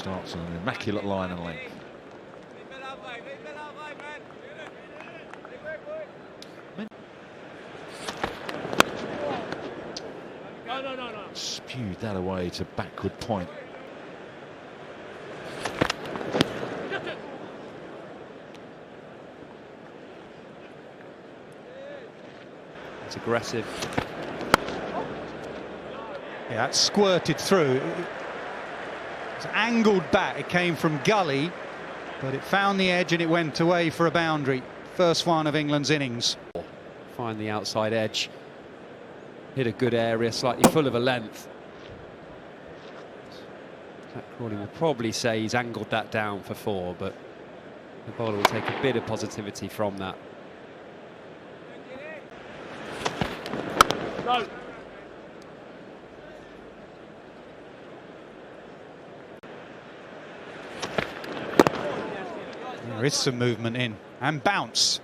Starts on an immaculate line and length. Spewed that away to backward point. It's aggressive. Yeah, that squirted through. It's angled back. It came from gully, but it found the edge and it went away for a boundary. First one of England's innings. Find the outside edge. Hit a good area, slightly full of a length. Crawley will probably say he's angled that down for 4, but the bowler will take a bit of positivity from that. No. There is some movement in and bounce.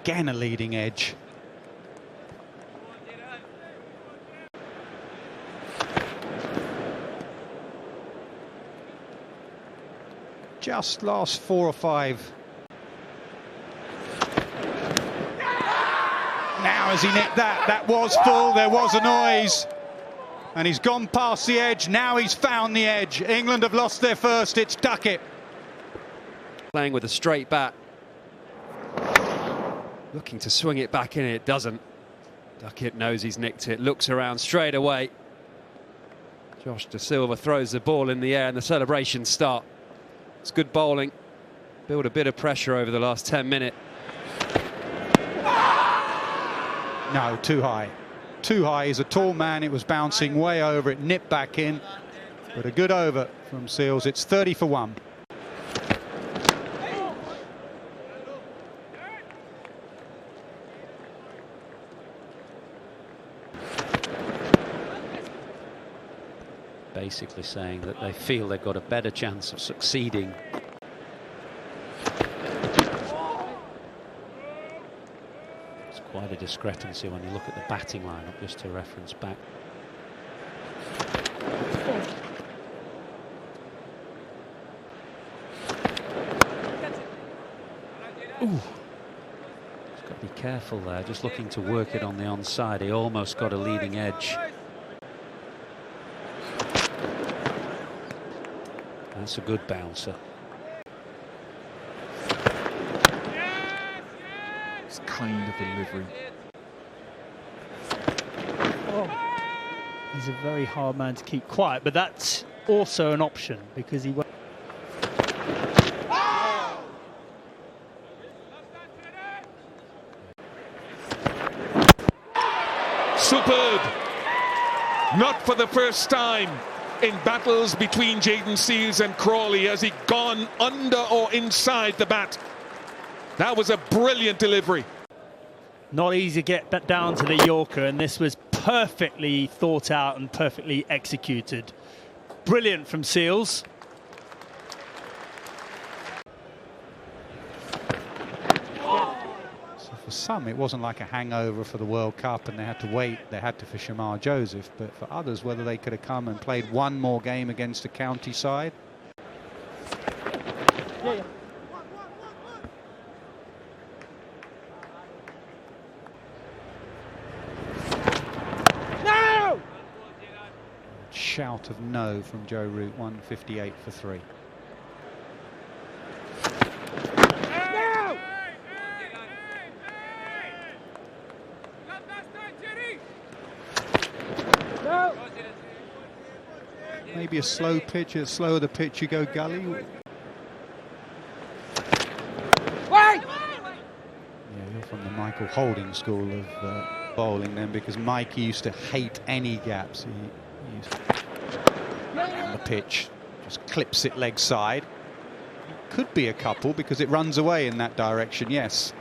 Again a leading edge. Just last 4 or 5. Now has he nicked that? That was full, there was a noise. And he's gone past the edge, now he's found the edge. England have lost their first, it's Duckett. Playing with a straight bat. Looking to swing it back in, it doesn't. Duckett knows he's nicked it, looks around straight away. Josh De Silva throws the ball in the air and the celebrations start. It's good bowling. Build a bit of pressure over the last 10 minutes. No, too high. Too high. He's a tall man. It was bouncing way over. It nipped back in. But a good over from Seales. It's 30 for 1. Basically saying that they feel they've got a better chance of succeeding. It's quite a discrepancy when you look at the batting lineup, just to reference back. Ooh. Just got to be careful there, just looking to work it on the onside. He almost got a leading edge. That's a good bouncer. It's kind of delivery. Oh. He's a very hard man to keep quiet, but that's also an option because he won't. Superb! Not for the first time in battles between Jayden Seales and Crawley has he gone under or inside the bat. That was a brilliant delivery. Not easy to get that down to the Yorker, and this was perfectly thought out and perfectly executed. Brilliant from Seales. For some, it wasn't like a hangover for the World Cup and they had to wait. They had to for Shamar Joseph. But for others, whether they could have come and played one more game against a county side. Yeah. No! Shout of no from Joe Root, 158 for 3. Maybe a slow pitch, the slower the pitch you go gully. Yeah, you're from the Michael Holding school of bowling then, because Mike used to hate any gaps. He used to, the pitch just clips it leg side. Could be a couple because it runs away in that direction, yes.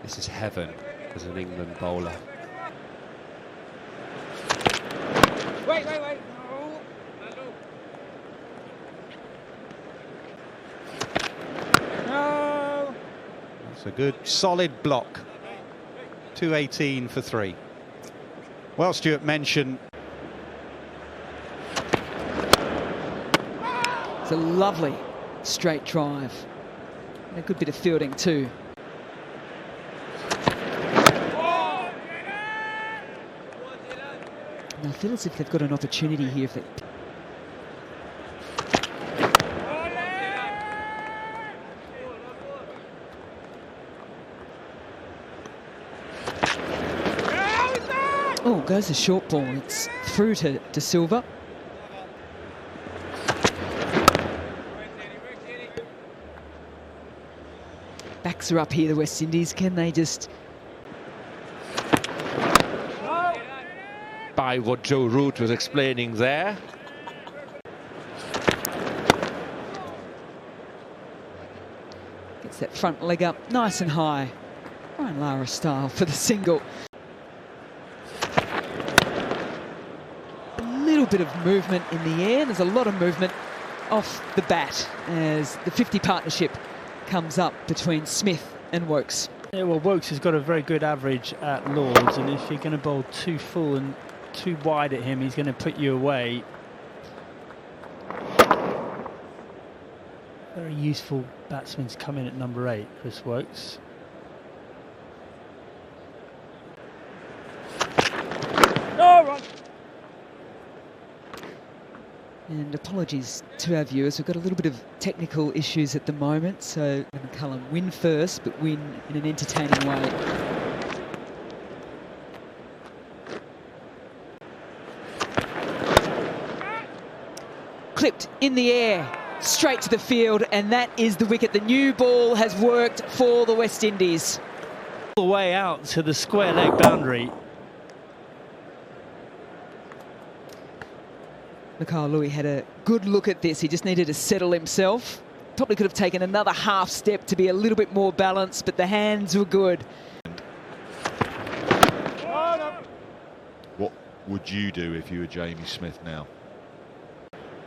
This is heaven as an England bowler. Wait. No. That's a good, solid block. 218 for 3. Well, Stuart mentioned. It's a lovely straight drive. And a good bit of fielding too. And I feel as if they've got an opportunity here if they... Oh, goes a short ball. It's through to Silva. Backs are up here, the West Indies. Can they just... By what Joe Root was explaining there. Gets that front leg up nice and high. Ryan Lara style for the single. A little bit of movement in the air. There's a lot of movement off the bat as the 50 partnership comes up between Smith and Woakes. Yeah, well, Woakes has got a very good average at Lords, and if you're going to bowl too full and too wide at him, he's going to put you away. Very useful batsman's come in at number 8, Chris Woakes. Oh, right. And apologies to our viewers, we've got a little bit of technical issues at the moment, so McCullum win first, but win in an entertaining way. Clipped in the air, straight to the field, and that is the wicket. The new ball has worked for the West Indies. All the way out to the square leg boundary. Mikhail Louis had a good look at this. He just needed to settle himself. Probably could have taken another half step to be a little bit more balanced, but the hands were good. What would you do if you were Jamie Smith now?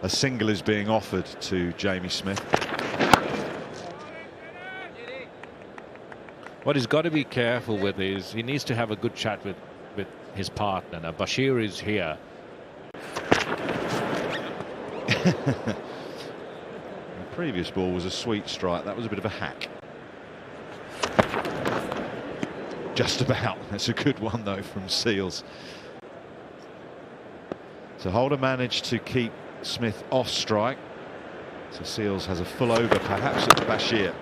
A single is being offered to Jamie Smith. What he's got to be careful with is he needs to have a good chat with his partner. Now Bashir is here. The previous ball was a sweet strike. That was a bit of a hack. Just about. That's a good one though from Seales. So Holder managed to keep Smith off strike. So Seales has a full over perhaps at Bashir.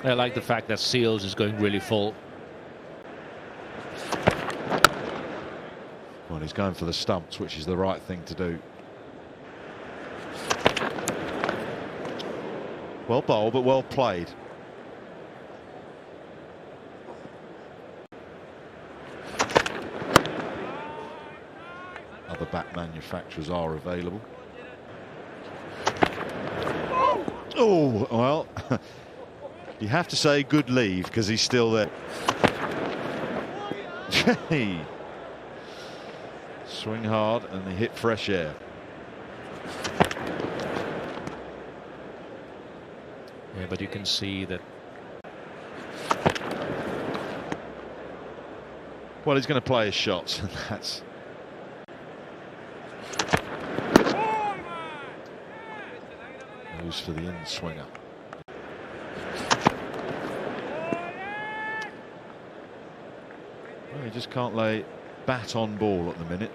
I like the fact that Seales is going really full. Well, he's going for the stumps, which is the right thing to do. Well bowled, but well played. Other bat manufacturers are available. Oh, well, you have to say good leave because he's still there. Swing hard and they hit fresh air. Yeah, but you can see that. Well, he's going to play his shots, and that's. Goes for the in swinger. Well, he just can't lay bat on ball at the minute.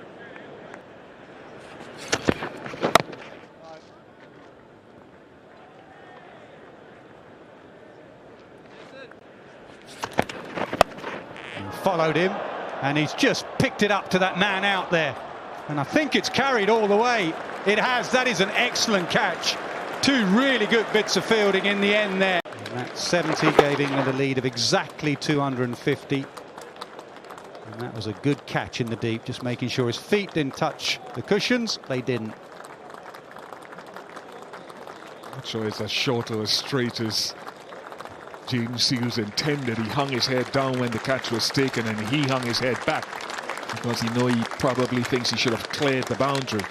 Followed him, and he's just picked it up to that man out there, and I think it's carried all the way. It has. That is an excellent catch. Two really good bits of fielding in the end there. And that 70 gave England a lead of exactly 250, and that was a good catch in the deep, just making sure his feet didn't touch the cushions. They didn't. Not sure it's as short or as straight as Jayden Seales intended. He hung his head down when the catch was taken and he hung his head back because he probably thinks he should have cleared the boundary.